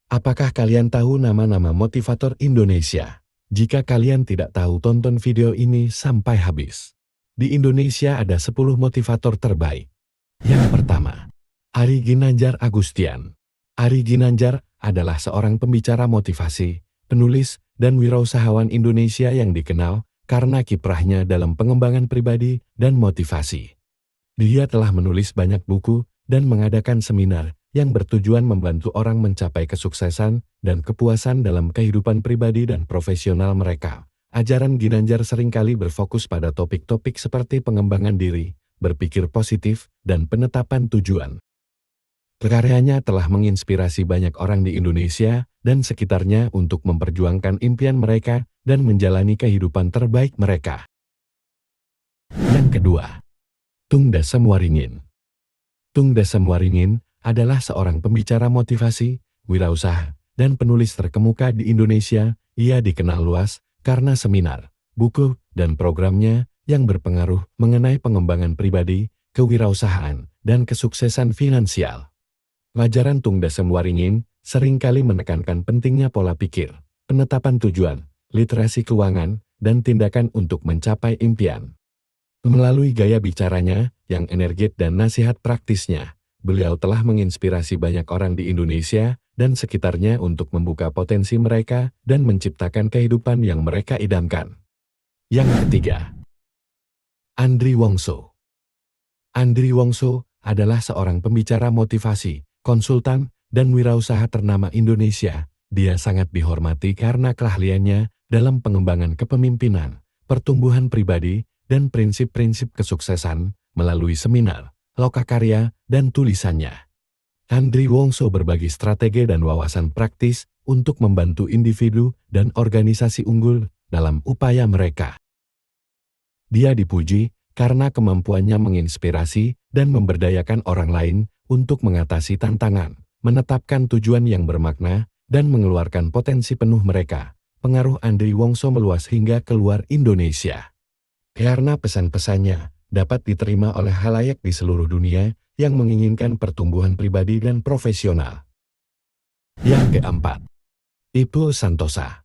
Apakah kalian tahu nama-nama motivator Indonesia? Jika kalian tidak tahu, tonton video ini sampai habis. Di Indonesia ada 10 motivator terbaik. Yang pertama, Ari Ginanjar Agustian. Ari Ginanjar adalah seorang pembicara motivasi, penulis, dan wirausahawan Indonesia yang dikenal karena kiprahnya dalam pengembangan pribadi dan motivasi. Dia telah menulis banyak buku dan mengadakan seminar yang bertujuan membantu orang mencapai kesuksesan dan kepuasan dalam kehidupan pribadi dan profesional mereka. Ajaran Ginanjar seringkali berfokus pada topik-topik seperti pengembangan diri, berpikir positif, dan penetapan tujuan. Karyanya telah menginspirasi banyak orang di Indonesia dan sekitarnya untuk memperjuangkan impian mereka dan menjalani kehidupan terbaik mereka. Yang kedua, Tung Desem Waringin. Tung Desem Waringin adalah seorang pembicara motivasi, wirausaha, dan penulis terkemuka di Indonesia. Ia dikenal luas karena seminar, buku, dan programnya yang berpengaruh mengenai pengembangan pribadi, kewirausahaan, dan kesuksesan finansial. Ajaran Tung Desem Waringin seringkali menekankan pentingnya pola pikir, penetapan tujuan, literasi keuangan, dan tindakan untuk mencapai impian. Melalui gaya bicaranya yang energik dan nasihat praktisnya, beliau telah menginspirasi banyak orang di Indonesia dan sekitarnya untuk membuka potensi mereka dan menciptakan kehidupan yang mereka idamkan. Yang ketiga, Andri Wongso. Andri Wongso adalah seorang pembicara motivasi, konsultan, dan wirausaha ternama Indonesia. Dia sangat dihormati karena keahliannya dalam pengembangan kepemimpinan, pertumbuhan pribadi, dan prinsip-prinsip kesuksesan melalui seminar, lokakarya, dan tulisannya. Andri Wongso berbagi strategi dan wawasan praktis untuk membantu individu dan organisasi unggul dalam upaya mereka. Dia dipuji karena kemampuannya menginspirasi dan memberdayakan orang lain untuk mengatasi tantangan, menetapkan tujuan yang bermakna, dan mengeluarkan potensi penuh mereka. Pengaruh Andri Wongso meluas hingga keluar Indonesia. Karena pesan-pesannya dapat diterima oleh khalayak di seluruh dunia yang menginginkan pertumbuhan pribadi dan profesional. Yang keempat, Ipul Santosa.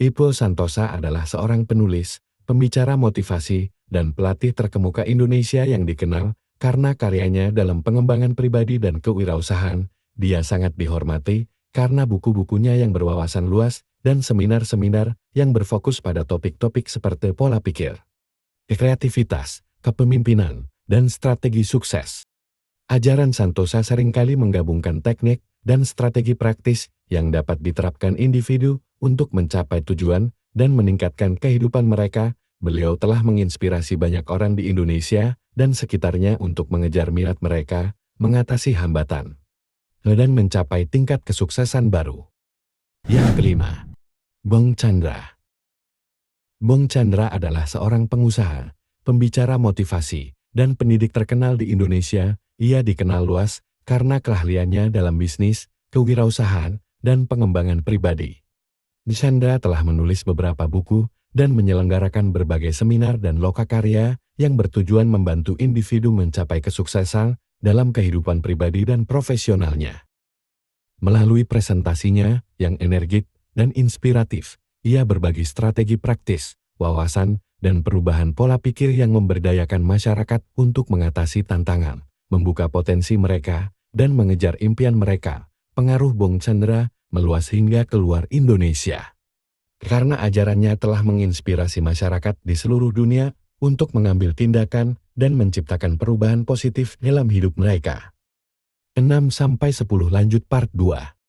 Ipul Santosa adalah seorang penulis, pembicara motivasi, dan pelatih terkemuka Indonesia yang dikenal karena karyanya dalam pengembangan pribadi dan kewirausahaan. Dia sangat dihormati karena buku-bukunya yang berwawasan luas dan seminar-seminar yang berfokus pada topik-topik seperti pola pikir, kreativitas, kepemimpinan, dan strategi sukses. Ajaran Santosa seringkali menggabungkan teknik dan strategi praktis yang dapat diterapkan individu untuk mencapai tujuan dan meningkatkan kehidupan mereka. Beliau telah menginspirasi banyak orang di Indonesia dan sekitarnya untuk mengejar minat mereka, mengatasi hambatan, dan mencapai tingkat kesuksesan baru. Yang kelima, Bong Chandra. Bong Chandra adalah seorang pengusaha, pembicara motivasi, dan pendidik terkenal di Indonesia. Ia dikenal luas karena keahliannya dalam bisnis, kewirausahaan, dan pengembangan pribadi. Chandra telah menulis beberapa buku dan menyelenggarakan berbagai seminar dan lokakarya yang bertujuan membantu individu mencapai kesuksesan dalam kehidupan pribadi dan profesionalnya. Melalui presentasinya yang energik dan inspiratif, ia berbagi strategi praktis, wawasan, dan perubahan pola pikir yang memberdayakan masyarakat untuk mengatasi tantangan, membuka potensi mereka, dan mengejar impian mereka. Pengaruh Bong Chandra meluas hingga keluar Indonesia. Karena ajarannya telah menginspirasi masyarakat di seluruh dunia untuk mengambil tindakan dan menciptakan perubahan positif dalam hidup mereka. 6-10 lanjut part 2.